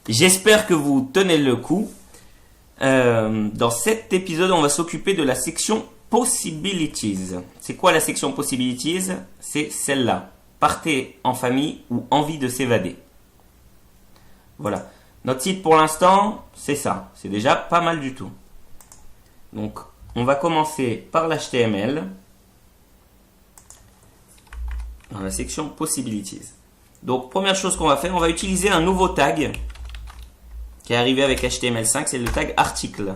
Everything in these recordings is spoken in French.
J'espère que vous tenez le coup. Dans cet épisode, on va s'occuper de la section Possibilities. C'est quoi la section Possibilities? C'est celle-là. Partez en famille ou envie de s'évader. Voilà. Notre site pour l'instant, c'est ça. C'est déjà pas mal du tout. Donc, on va commencer par l'HTML. Dans la section Possibilities. Donc, première chose qu'on va faire, on va utiliser un nouveau tag qui est arrivé avec HTML5, c'est le tag article.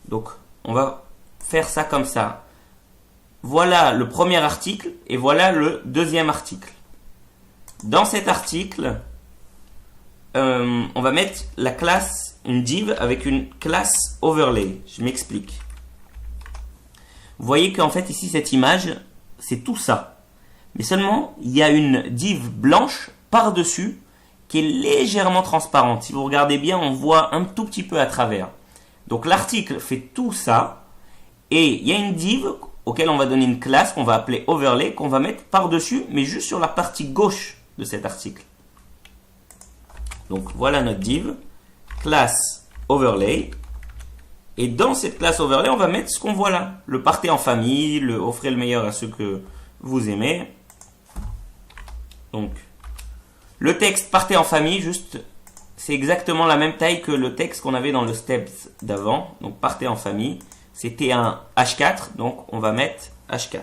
Donc, on va faire ça comme ça. Voilà le premier article et voilà le deuxième article. Dans cet article, on va mettre la classe, une div avec une classe overlay. Je m'explique. Vous voyez qu'en fait ici cette image, c'est tout ça. Mais seulement, il y a une div blanche par-dessus qui est légèrement transparente. Si vous regardez bien, on voit un tout petit peu à travers. Donc l'article fait tout ça. Et il y a une div auquel on va donner une classe qu'on va appeler overlay, qu'on va mettre par-dessus, mais juste sur la partie gauche de cet article. Donc voilà notre div, classe overlay. Et dans cette classe overlay, on va mettre ce qu'on voit là. Le partez en famille, le offrez le meilleur à ceux que vous aimez. Donc, le texte partez en famille, juste, c'est exactement la même taille que le texte qu'on avait dans le steps d'avant. Donc, partez en famille. C'était un H4, donc on va mettre H4.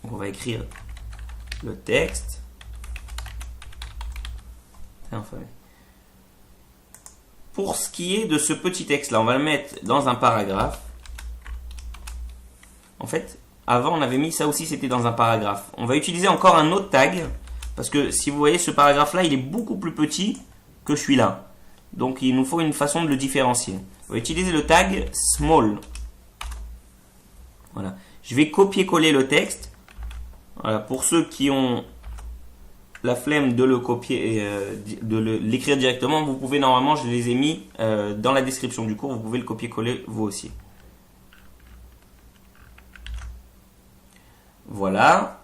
Donc, on va écrire le texte. En famille. Pour ce qui est de ce petit texte-là, on va le mettre dans un paragraphe. En fait, avant, on avait mis ça aussi, c'était dans un paragraphe. On va utiliser encore un autre tag. Parce que si vous voyez ce paragraphe-là, il est beaucoup plus petit que celui-là. Donc il nous faut une façon de le différencier. On va utiliser le tag small. Voilà. Je vais copier-coller le texte. Voilà. Pour ceux qui ont la flemme de le copier et de l'écrire directement, vous pouvez normalement, je les ai mis dans la description du cours, vous pouvez le copier-coller vous aussi. Voilà.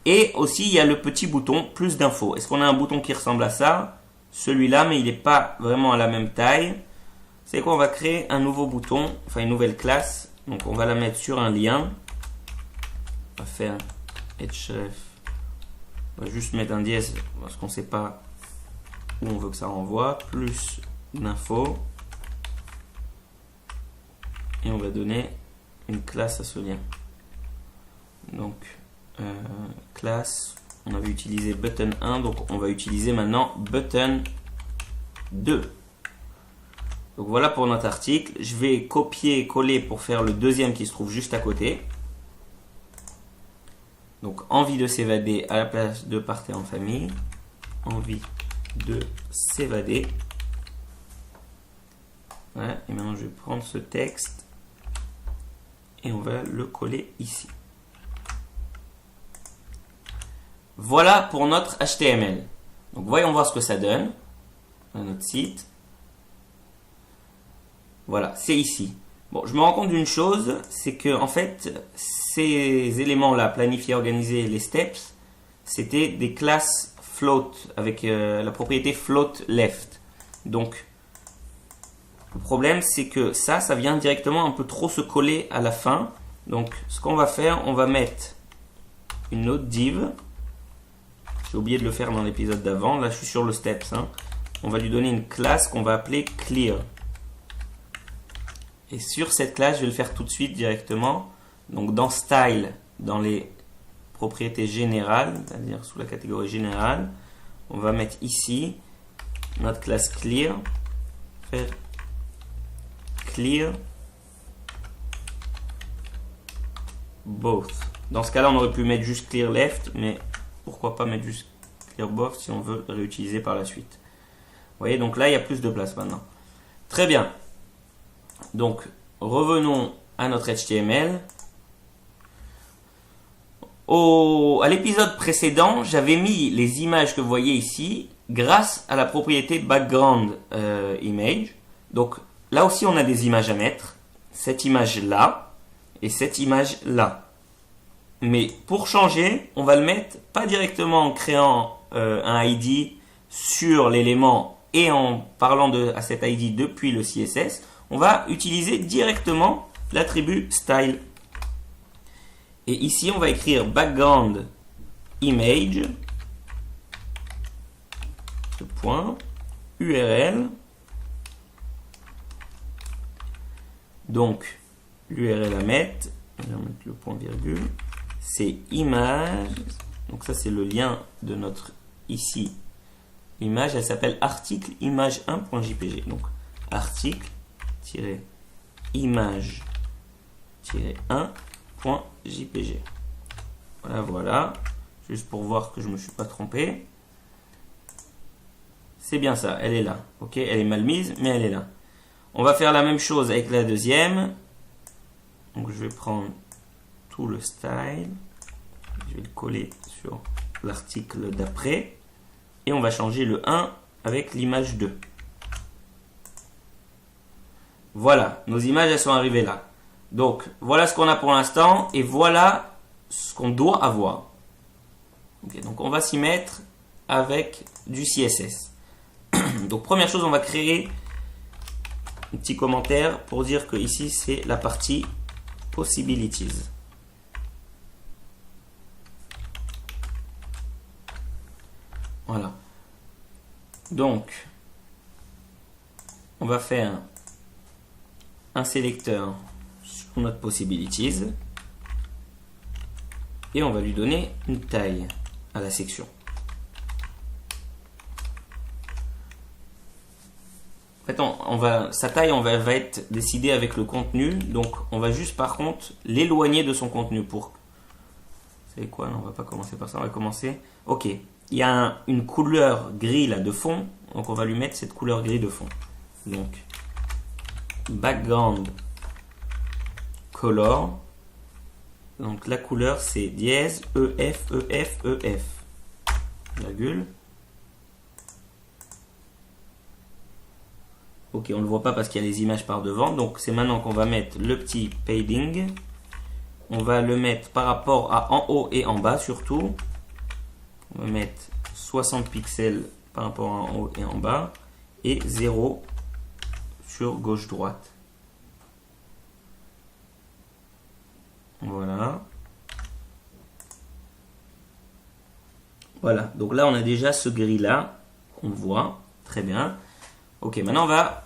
Et aussi, il y a le petit bouton plus d'infos. Est-ce qu'on a un bouton qui ressemble à ça? Celui-là, mais il n'est pas vraiment à la même taille. C'est quoi? On va créer un nouveau bouton, enfin une nouvelle classe. Donc, on va la mettre sur un lien. On va faire href. On va juste mettre un dièse parce qu'on ne sait pas où on veut que ça renvoie. Plus d'infos. Et on va donner une classe à ce lien. Donc, classe, on avait utilisé button 1, donc on va utiliser maintenant button 2. Donc voilà pour notre article. Je vais copier et coller pour faire le deuxième qui se trouve juste à côté. Donc envie de s'évader à la place de partez en famille. Envie de s'évader. Voilà, et maintenant je vais prendre ce texte et on va le coller ici. Voilà pour notre HTML. Donc voyons voir ce que ça donne dans notre site. Voilà, c'est ici. Bon, je me rends compte d'une chose, c'est que en fait, ces éléments-là, planifier, organiser, les steps, c'était des classes float avec la propriété float left. Donc, le problème, c'est que ça vient directement un peu trop se coller à la fin. Donc, ce qu'on va faire, on va mettre une autre div. J'ai oublié de le faire dans l'épisode d'avant. Là, je suis sur le steps. On va lui donner une classe qu'on va appeler clear. Et sur cette classe, je vais le faire tout de suite directement. Donc, dans style, dans les propriétés générales, c'est-à-dire sous la catégorie générale, on va mettre ici notre classe clear. Faire clear both. Dans ce cas-là, on aurait pu mettre juste clear left, mais pourquoi pas mettre juste clear both si on veut le réutiliser par la suite. Vous voyez, donc là, il y a plus de place maintenant. Très bien. Donc, revenons à notre HTML. À l'épisode précédent, j'avais mis les images que vous voyez ici grâce à la propriété background image. Donc, là aussi, on a des images à mettre. Cette image-là et cette image-là. Mais pour changer, on va le mettre pas directement en créant un ID sur l'élément et en parlant de asset ID depuis le CSS, on va utiliser directement l'attribut style. Et ici, on va écrire background image point URL. Donc, l'URL à mettre, on va mettre le point virgule, c'est image. Donc ça, c'est le lien de notre ici image. Elle s'appelle article image1.jpg. Donc, article-image-1.jpg. Voilà. Juste pour voir que je ne me suis pas trompé. C'est bien ça, elle est là. Ok, elle est mal mise, mais elle est là. On va faire la même chose avec la deuxième. Donc je vais prendre tout le style. Je vais le coller sur l'article d'après. Et on va changer le 1 avec l'image 2. Voilà, nos images elles sont arrivées là. Donc voilà ce qu'on a pour l'instant et voilà ce qu'on doit avoir. Okay, donc on va s'y mettre avec du CSS. Donc première chose, on va créer un petit commentaire pour dire que ici c'est la partie possibilities. Voilà. Donc on va faire un sélecteur sur notre possibilities et on va lui donner une taille à la section. En fait, sa taille va être décidée avec le contenu, donc on va juste par contre l'éloigner de son contenu pour... Vous savez quoi, non, on va pas commencer par ça, on va commencer... Ok, il y a une couleur gris là de fond, donc on va lui mettre cette couleur gris de fond. Donc, background color, donc la couleur c'est dièse EF, EF, EF, virgule. Ok, on ne le voit pas parce qu'il y a les images par devant. Donc c'est maintenant qu'on va mettre le petit padding. On va le mettre par rapport à en haut et en bas surtout. On va mettre 60 pixels par rapport à en haut et en bas. Et 0 sur gauche-droite. Voilà. Voilà, donc là on a déjà ce gris là. On voit, très bien. Ok, maintenant on va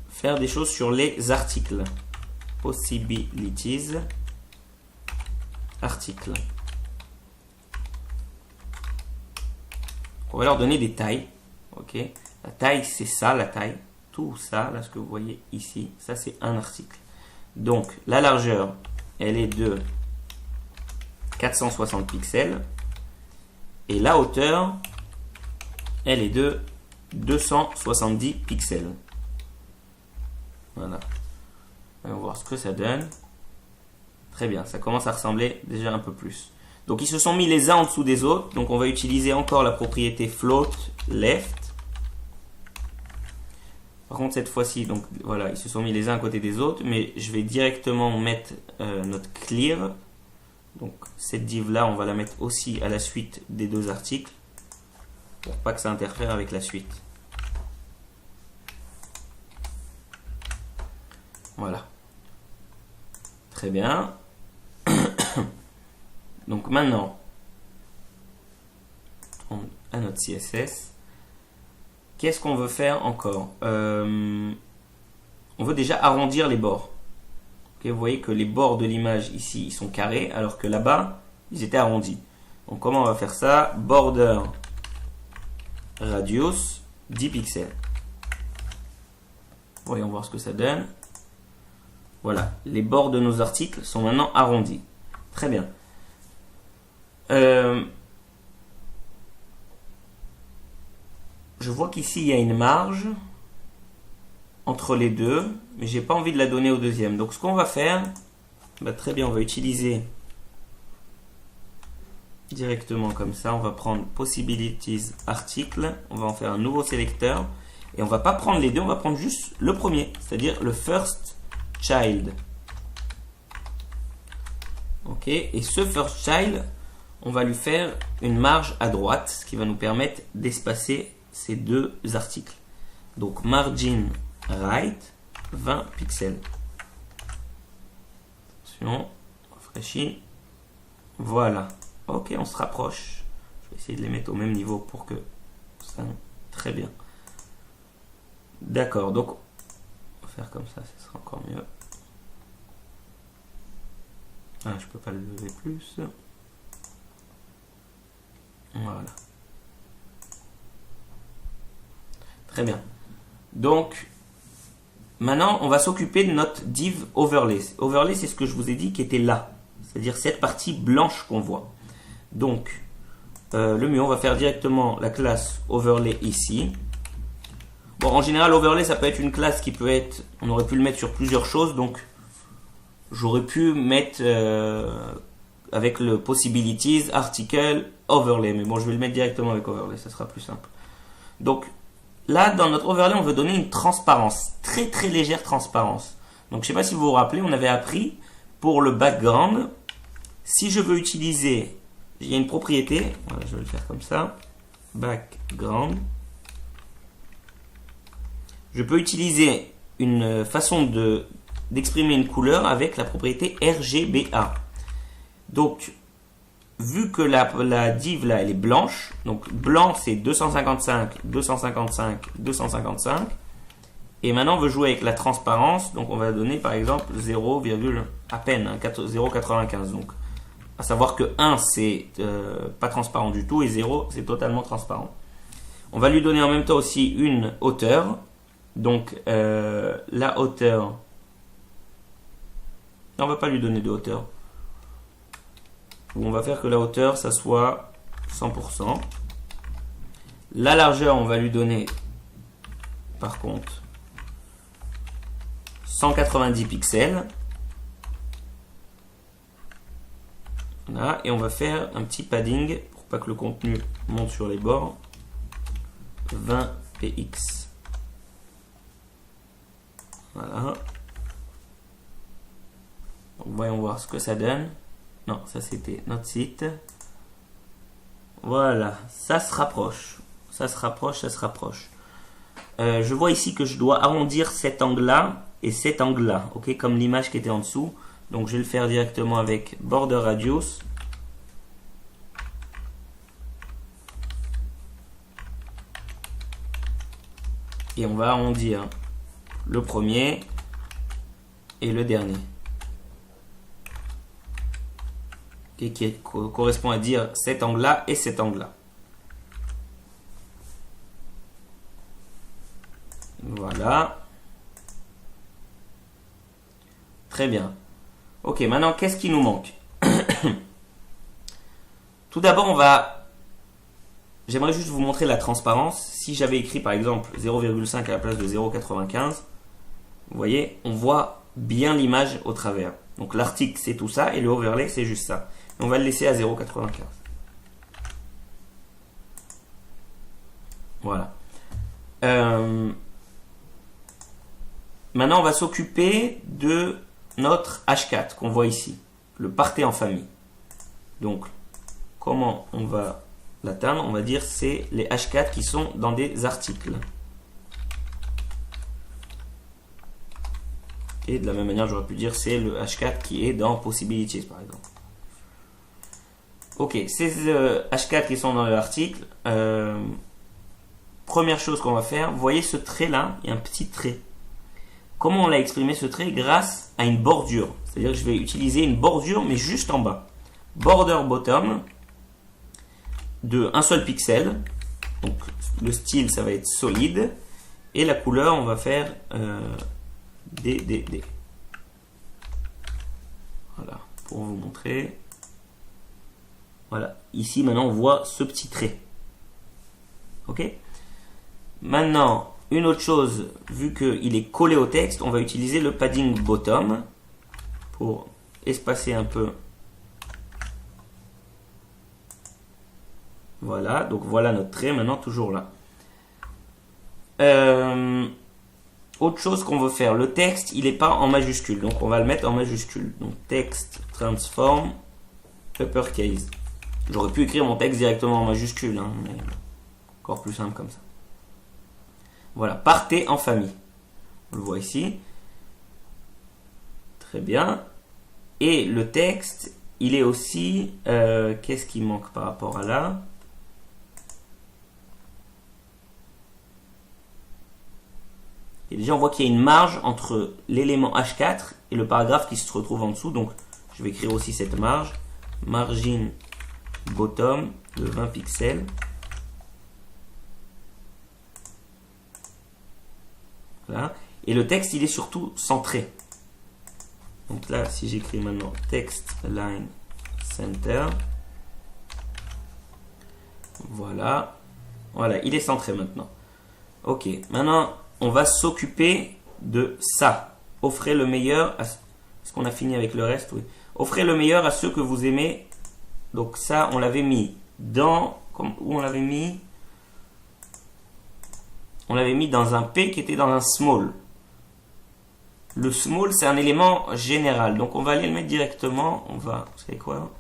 faire des choses sur les articles. Possibilities, articles. On va leur donner des tailles. Ok, la taille c'est ça, la taille. Tout ça, là ce que vous voyez ici, ça c'est un article. Donc la largeur, elle est de 460 pixels. Et la hauteur, elle est de 270 pixels. Voilà. On va voir ce que ça donne. Très bien, ça commence à ressembler déjà un peu plus. Donc ils se sont mis les uns en dessous des autres. Donc on va utiliser encore la propriété float left. Par contre cette fois-ci, donc voilà, ils se sont mis les uns à côté des autres. Mais je vais directement mettre notre clear. Donc cette div là, on va la mettre aussi à la suite des deux articles. Pour pas que ça interfère avec la suite. Voilà. Très bien. Donc maintenant, on a notre CSS. Qu'est-ce qu'on veut faire encore? On veut déjà arrondir les bords. Okay, vous voyez que les bords de l'image ici, ils sont carrés, alors que là-bas, ils étaient arrondis. Donc comment on va faire ça? Border radius 10 pixels. Voyons voir ce que ça donne. Voilà, les bords de nos articles sont maintenant arrondis. Très bien. Je vois qu'ici il y a une marge entre les deux, mais j'ai pas envie de la donner au deuxième. Donc ce qu'on va faire, très bien, on va utiliser directement comme ça. On va prendre possibilities article, on va en faire un nouveau sélecteur et on va pas prendre les deux, on va prendre juste le premier, c'est-à-dire le first child. Ok, et ce first child, on va lui faire une marge à droite, ce qui va nous permettre d'espacer ces deux articles. Donc margin right, 20 pixels. Attention, rafraîchis. Voilà. Ok, on se rapproche. Je vais essayer de les mettre au même niveau pour que ça... Très bien. D'accord, donc on va faire comme ça, ce sera encore mieux. Ah, je peux pas le lever plus. Voilà. Très bien. Donc, maintenant, on va s'occuper de notre div overlay. Overlay, c'est ce que je vous ai dit qui était là. C'est-à-dire cette partie blanche qu'on voit. Donc, le mieux, on va faire directement la classe overlay ici. Bon, en général, overlay, ça peut être une classe qui peut être... On aurait pu le mettre sur plusieurs choses. Donc, j'aurais pu mettre avec le possibilities, article, overlay. Mais bon, je vais le mettre directement avec overlay. Ça sera plus simple. Donc, là, dans notre overlay, on veut donner une transparence. Très, très légère transparence. Donc, je ne sais pas si vous vous rappelez, on avait appris pour le background. Si je veux utiliser... Il y a une propriété. Voilà, je vais le faire comme ça. Background. Je peux utiliser une façon d'exprimer une couleur avec la propriété RGBA. Donc, vu que la div là, elle est blanche, donc blanc c'est 255, 255, 255. Et maintenant, on veut jouer avec la transparence. Donc, on va donner par exemple 0, à peine, hein, 0,95. Donc, à savoir que 1 c'est pas transparent du tout et 0 c'est totalement transparent. On va lui donner en même temps aussi une hauteur. Donc, la hauteur... Non, on va pas lui donner de hauteur. On va faire que la hauteur, ça soit 100%. La largeur, on va lui donner, par contre, 190 pixels. Voilà, et on va faire un petit padding pour pas que le contenu monte sur les bords. 20 px. Voilà. Donc, voyons voir ce que ça donne. Non, ça c'était notre site. Voilà, ça se rapproche. Ça se rapproche, ça se rapproche. Je vois ici que je dois arrondir cet angle-là et cet angle-là. Ok, comme l'image qui était en dessous. Donc je vais le faire directement avec border radius. Et on va arrondir le premier et le dernier. Qui correspond à dire cet angle-là et cet angle-là. Voilà. Très bien. Ok, maintenant, qu'est-ce qui nous manque? Tout d'abord, j'aimerais juste vous montrer la transparence. Si j'avais écrit, par exemple, 0,5 à la place de 0,95, vous voyez, on voit bien l'image au travers. Donc, l'article, c'est tout ça, et le overlay, c'est juste ça. On va le laisser à 0,95. Voilà. Maintenant, on va s'occuper de notre H4 qu'on voit ici, le parter en famille. Donc, comment on va l'atteindre? On va dire c'est les H4 qui sont dans des articles. Et de la même manière, j'aurais pu dire c'est le H4 qui est dans Possibilities, par exemple. Ok, ces H4 qui sont dans l'article, première chose qu'on va faire, vous voyez ce trait-là, il y a un petit trait. Comment on l'a exprimé ce trait? Grâce à une bordure. C'est-à-dire que je vais utiliser une bordure, mais juste en bas. Border bottom de un seul pixel. Donc le style, ça va être solide. Et la couleur, on va faire DDD. Voilà, pour vous montrer. Voilà, ici maintenant on voit ce petit trait. Ok? Maintenant, une autre chose, vu qu'il est collé au texte, on va utiliser le padding bottom pour espacer un peu. Voilà, donc voilà notre trait maintenant toujours là. Autre chose qu'on veut faire, le texte il n'est pas en majuscule, donc on va le mettre en majuscule. Donc texte transform uppercase. J'aurais pu écrire mon texte directement en majuscule, hein, mais encore plus simple comme ça. Voilà, partez en famille. On le voit ici. Très bien. Et le texte, il est aussi... qu'est-ce qui manque par rapport à là? Et déjà, on voit qu'il y a une marge entre l'élément H4 et le paragraphe qui se retrouve en dessous. Donc, je vais écrire aussi cette marge. Margin bottom de 20 pixels. Voilà. Et le texte, il est surtout centré. Donc là, si j'écris maintenant text line center. Voilà. Voilà, il est centré maintenant. Ok, maintenant... on va s'occuper de ça. Offrez le meilleur à... Est-ce qu'on a fini avec le reste? Oui. Offrez le meilleur à ceux que vous aimez. Donc ça, on l'avait mis dans... Où on l'avait mis? On l'avait mis dans un P qui était dans un small. Le small, c'est un élément général. Donc on va aller le mettre directement. On va... Vous savez quoi?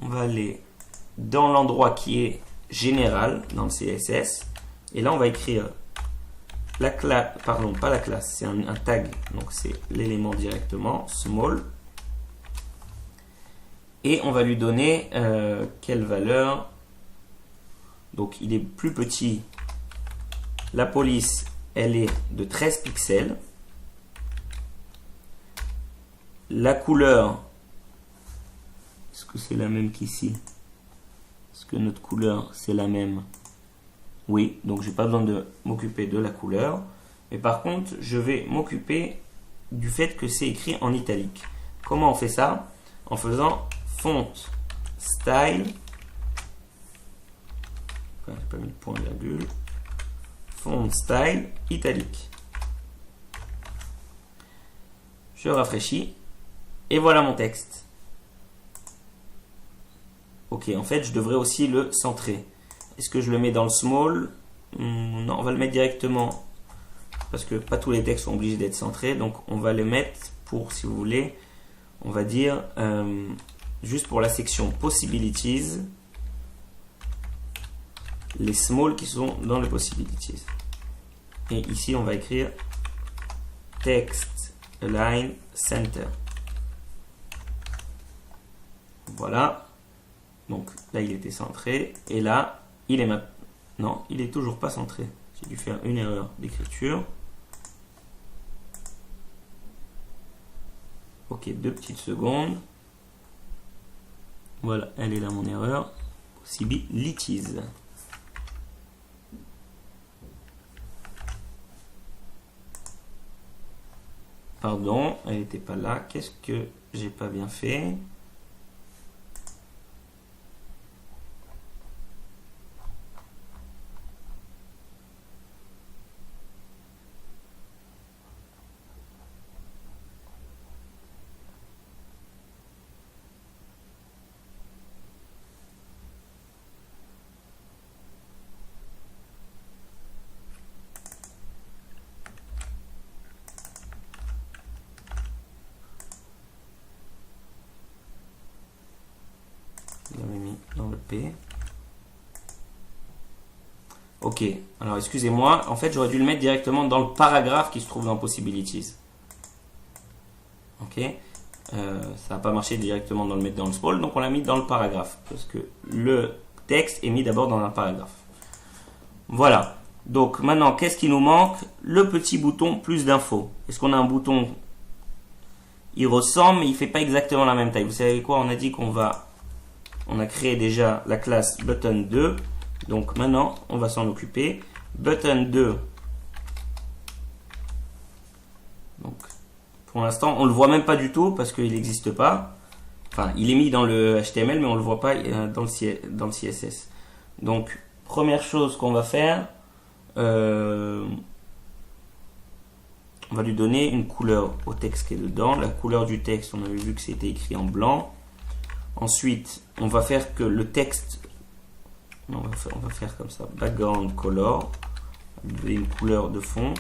On va aller dans l'endroit qui est général, dans le CSS. Et là, on va écrire... la classe, pardon, pas la classe, c'est un tag, donc c'est l'élément directement, small. Et on va lui donner quelle valeur? Donc il est plus petit. La police, elle est de 13 pixels. La couleur, est-ce que c'est la même qu'ici? Est-ce que notre couleur, c'est la même? Oui, donc j'ai pas besoin de m'occuper de la couleur. Mais par contre, je vais m'occuper du fait que c'est écrit en italique. Comment on fait ça? En faisant font style. J'ai pas mis le point virgule. Font style italique. Je rafraîchis. Et voilà mon texte. Ok, en fait, je devrais aussi le centrer. Est-ce que je le mets dans le small? Non, on va le mettre directement parce que pas tous les textes sont obligés d'être centrés. Donc on va le mettre pour, si vous voulez, on va dire juste pour la section possibilities, les small qui sont dans les possibilities. Et ici on va écrire text align center. Voilà. Donc là il était centré et là il est maintenant. Non, il est toujours pas centré. J'ai dû faire une erreur d'écriture. Ok, 2 petites secondes. Voilà, elle est là mon erreur. Possibilities. Pardon, elle n'était pas là. Qu'est-ce que j'ai pas bien fait? Dans le P. Ok, alors excusez-moi, en fait j'aurais dû le mettre directement dans le paragraphe qui se trouve dans Possibilities. Ok, ça n'a pas marché directement dans le mettre dans le small, donc on l'a mis dans le paragraphe, parce que le texte est mis d'abord dans un paragraphe. Voilà, donc maintenant qu'est-ce qui nous manque? Le petit bouton plus d'infos. Est-ce qu'on a un bouton? Il ressemble, mais il ne fait pas exactement la même taille. Vous savez quoi? On a dit qu'on va... On a créé déjà la classe button 2. Donc maintenant, on va s'en occuper. Button 2. Donc, pour l'instant, on ne le voit même pas du tout parce qu'il n'existe pas. Enfin, il est mis dans le HTML, mais on ne le voit pas dans le CSS. Donc, première chose qu'on va faire, on va lui donner une couleur au texte qui est dedans. La couleur du texte, on avait vu que c'était écrit en blanc. Ensuite, on va faire que le texte, non, on va faire comme ça, background color, une couleur de fond.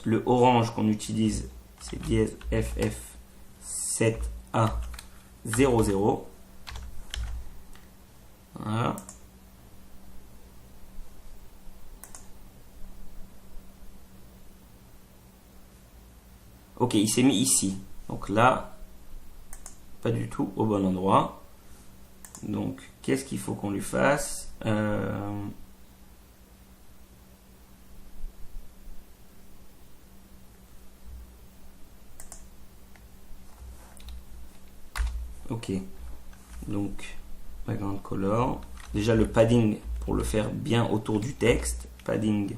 Le orange qu'on utilise, c'est dièse FF7A00. Voilà. Ok, il s'est mis ici. Donc là, pas du tout au bon endroit. Donc, qu'est-ce qu'il faut qu'on lui fasse? Ok. Donc, background color. Déjà le padding pour le faire bien autour du texte. Padding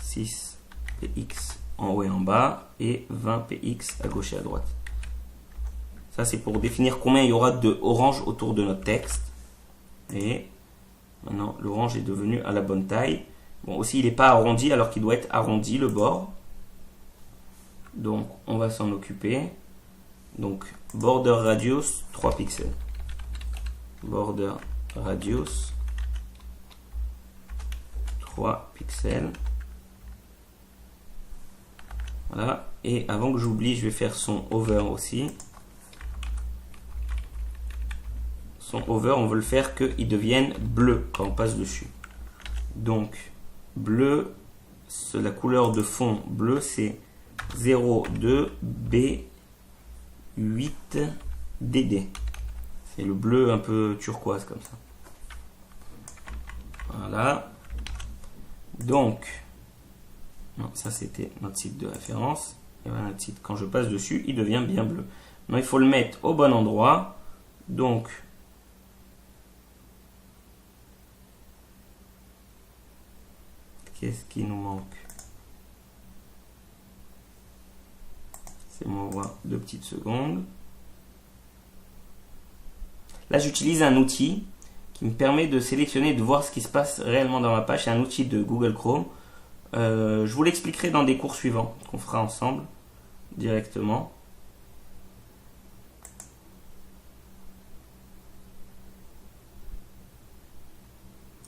6 px en haut et en bas et 20 px à gauche et à droite. Ça c'est pour définir combien il y aura de orange autour de notre texte. Et maintenant l'orange est devenu à la bonne taille. Bon, aussi il n'est pas arrondi alors qu'il doit être arrondi le bord. Donc on va s'en occuper. Donc border radius 3 pixels. Border radius 3 pixels. Voilà. Et avant que j'oublie, je vais faire son over aussi. Son over, on veut le faire qu'il devienne bleu quand on passe dessus. Donc bleu, la couleur de fond bleu, c'est 02 B8 DD. C'est le bleu un peu turquoise comme ça. Voilà. Donc, non, ça c'était notre site de référence. Et voilà, notre site, quand je passe dessus, il devient bien bleu. Maintenant, il faut le mettre au bon endroit. Donc, qu'est-ce qui nous manque? C'est moi, voir 2 petites secondes. Là, j'utilise un outil qui me permet de sélectionner et de voir ce qui se passe réellement dans ma page. C'est un outil de Google Chrome. Je vous l'expliquerai dans des cours suivants qu'on fera ensemble directement.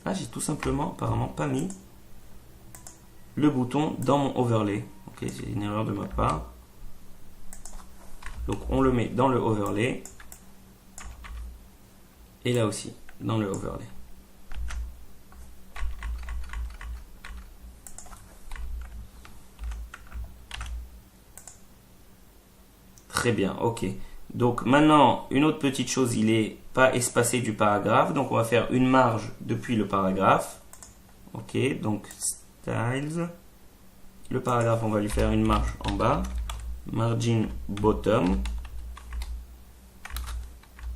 Ah, j'ai tout simplement apparemment pas mis le bouton dans mon overlay. Ok, c'est une erreur de ma part. Donc on le met dans le overlay. Et là aussi, dans le overlay. Très bien, ok. Donc maintenant, une autre petite chose, il n'est pas espacé du paragraphe. Donc on va faire une marge depuis le paragraphe. Ok, donc styles. Le paragraphe, on va lui faire une marge en bas. Margin bottom.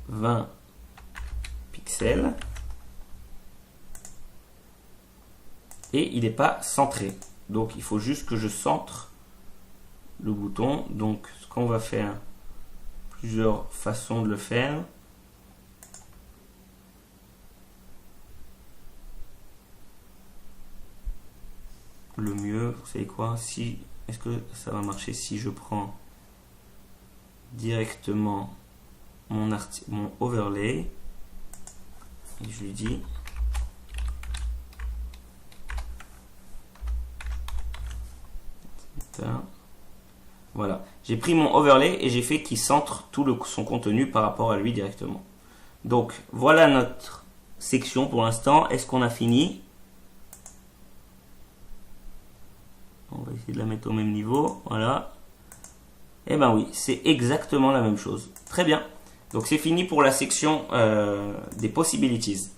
20 pixels. Et il n'est pas centré. Donc il faut juste que je centre le bouton. Donc ce qu'on va faire, plusieurs façons de le faire. Le mieux, vous savez quoi, est-ce que ça va marcher si je prends directement mon overlay et je lui dis voilà, j'ai pris mon overlay et j'ai fait qu'il centre tout son contenu par rapport à lui directement. Donc voilà notre section pour l'instant. Est-ce qu'on a fini? On va essayer de la mettre au même niveau. Voilà. Et ben oui, c'est exactement la même chose. Très bien. Donc c'est fini pour la section des possibilities.